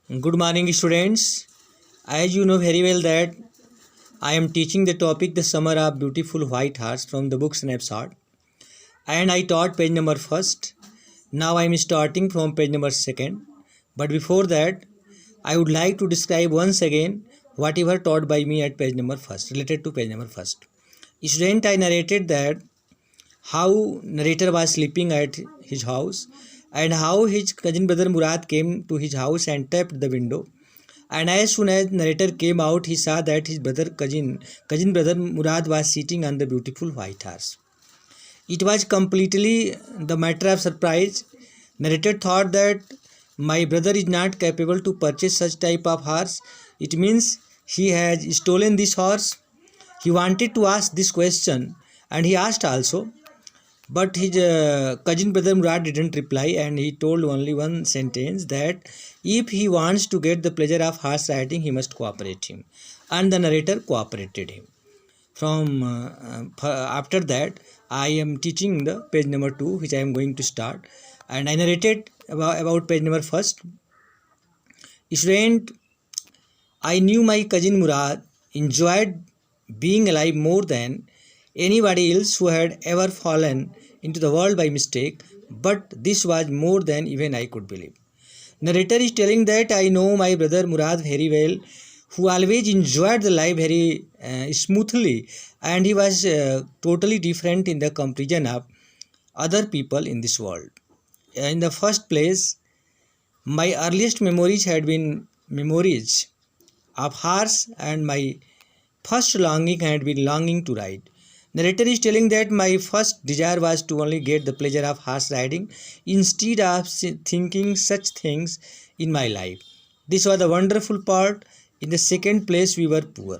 Good morning, students. As you know very well that I am teaching the topic The Summer of Beautiful White Hearts from the book Snapshot, and I taught page number first. Now I am starting from page number second. But before that, I would like to describe once again whatever taught by me at page number first, related to page number first. Student, I narrated that how narrator was sleeping at his house and how his cousin brother Murad came to his house and tapped the window. And as soon as narrator came out, he saw that his cousin brother Murad was sitting on the beautiful white horse. It was completely the matter of surprise. Narrator thought that my brother is not capable to purchase such type of horse. It means he has stolen this horse. He wanted to ask this question, and he asked also, but his cousin brother Murad didn't reply, and he told only one sentence that if he wants to get the pleasure of horse riding, he must cooperate him. And the narrator cooperated him. From after that, I am teaching the page number 2, which I am going to start. And I narrated about page number first. Student, I knew my cousin Murad enjoyed being alive more than anybody else who had ever fallen into the world by mistake, but this was more than even I could believe. Narrator is telling that I know my brother Murad very well, who always enjoyed the life very smoothly, and he was totally different in the comparison of other people in this world. In the first place, my earliest memories had been memories of horse, and my first longing had been longing to ride. Narrator is telling that my first desire was to only get the pleasure of horse riding instead of thinking such things in my life. This was the wonderful part. In the second place, we were poor.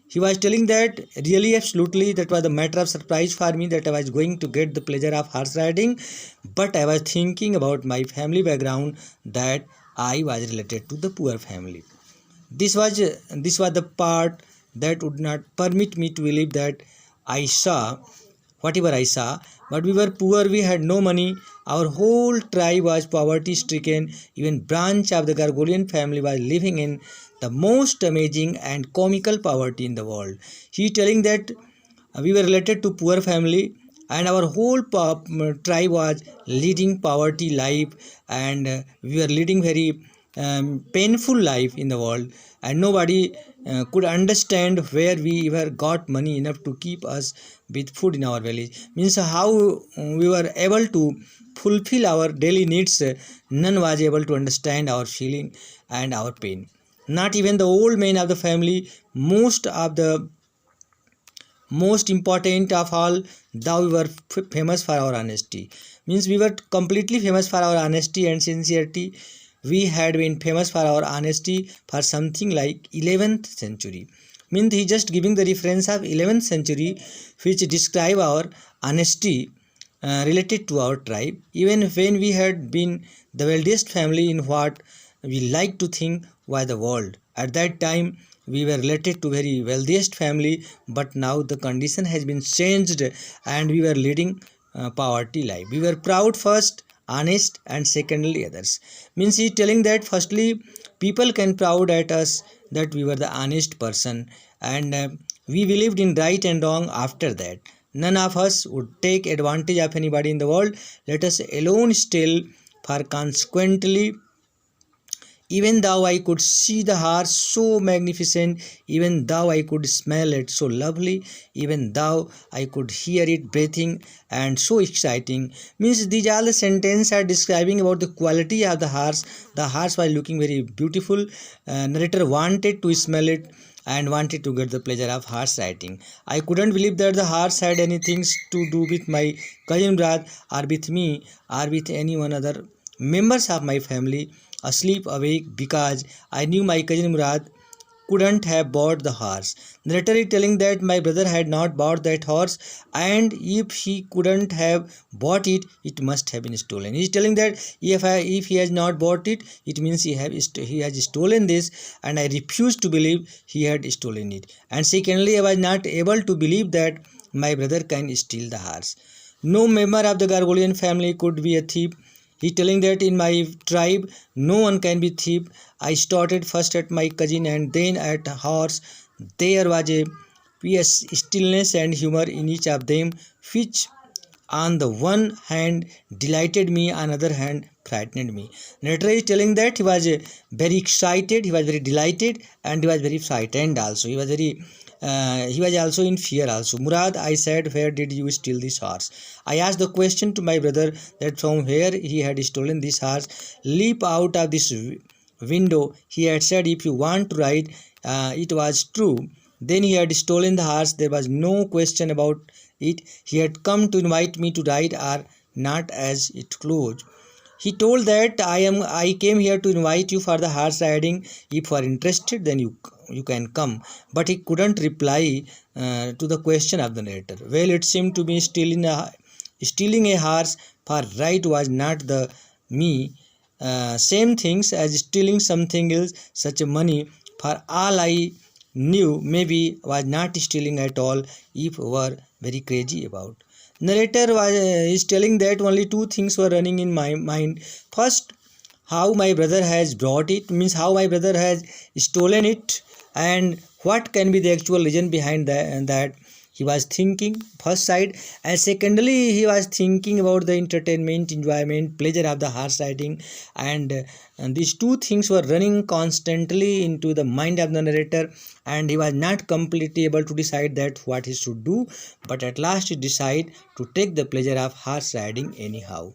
He was telling that really absolutely that was a matter of surprise for me that I was going to get the pleasure of horse riding, but I was thinking about my family background that I was related to the poor family. This was the part that would not permit me to believe that I saw whatever I saw, but we were poor, we had no money, our whole tribe was poverty stricken, even branch of the Gargolian family was living in the most amazing and comical poverty in the world. He is telling that we were related to poor family, and our whole tribe was leading poverty life, and we were leading very painful life in the world, and nobody could understand where we ever got money enough to keep us with food in our village. Means how we were able to fulfill our daily needs. None was able to understand our feeling and our pain. Not even the old men of the family. Most important of all, thou we were famous for our honesty. Means we were completely famous for our honesty and sincerity. We had been famous for our honesty for something like 11th century. Means he just giving the reference of 11th century, which describe our honesty related to our tribe, even when we had been the wealthiest family in what we like to think was the world. At that time, we were related to very wealthiest family, but now the condition has been changed, and we were leading poverty life. We were proud first, honest, and secondly others. Means he telling that firstly people can proud at us that we were the honest person, and we believed in right and wrong. After that, none of us would take advantage of anybody in the world, let us alone still, for consequently, even though I could see the horse so magnificent, even though I could smell it so lovely, even though I could hear it breathing and so exciting. Means these all the sentences are describing about the quality of the horse. The horse was looking very beautiful. Narrator wanted to smell it and wanted to get the pleasure of horse riding. I couldn't believe that the horse had anything to do with my cousin Brad, or with me, or with any one other members of my family, asleep awake, because I knew my cousin Murad couldn't have bought the horse. Narrator is telling that my brother had not bought that horse, and if he couldn't have bought it, it must have been stolen. He is telling that if he has not bought it, it means he has stolen this, and I refuse to believe he had stolen it. And secondly, I was not able to believe that my brother can steal the horse. No member of the Gargolian family could be a thief. He telling that in my tribe no one can be thief. I started first at my cousin and then at horse. There was a fierce stillness and humor in each of them, which on the one hand delighted me, on the other hand frightened me. Narrator is telling that he was very excited, he was very delighted, and he was very frightened also. He was also in fear also. Murad, I said, where did you steal this horse? I asked the question to my brother that from where he had stolen this horse. Leap out of this window, he had said, if you want to ride. It was true. Then he had stolen the horse. There was no question about it. He had come to invite me to ride or not as it closed. He told that I came here to invite you for the horse riding. If you are interested, then you can come. But he couldn't reply to the question of the narrator. Well, it seemed to me stealing a horse for ride was not the me. Same things as stealing something else, such money. For all I knew, maybe was not stealing at all if were very crazy about. Narrator is telling that only two things were running in my mind. First, how my brother has brought it, means how my brother has stolen it, and what can be the actual reason behind that he was thinking, first side. And secondly, he was thinking about the entertainment, enjoyment, pleasure of the horse riding, and these two things were running constantly into the mind of the narrator, and he was not completely able to decide that what he should do, but at last he decided to take the pleasure of horse riding anyhow.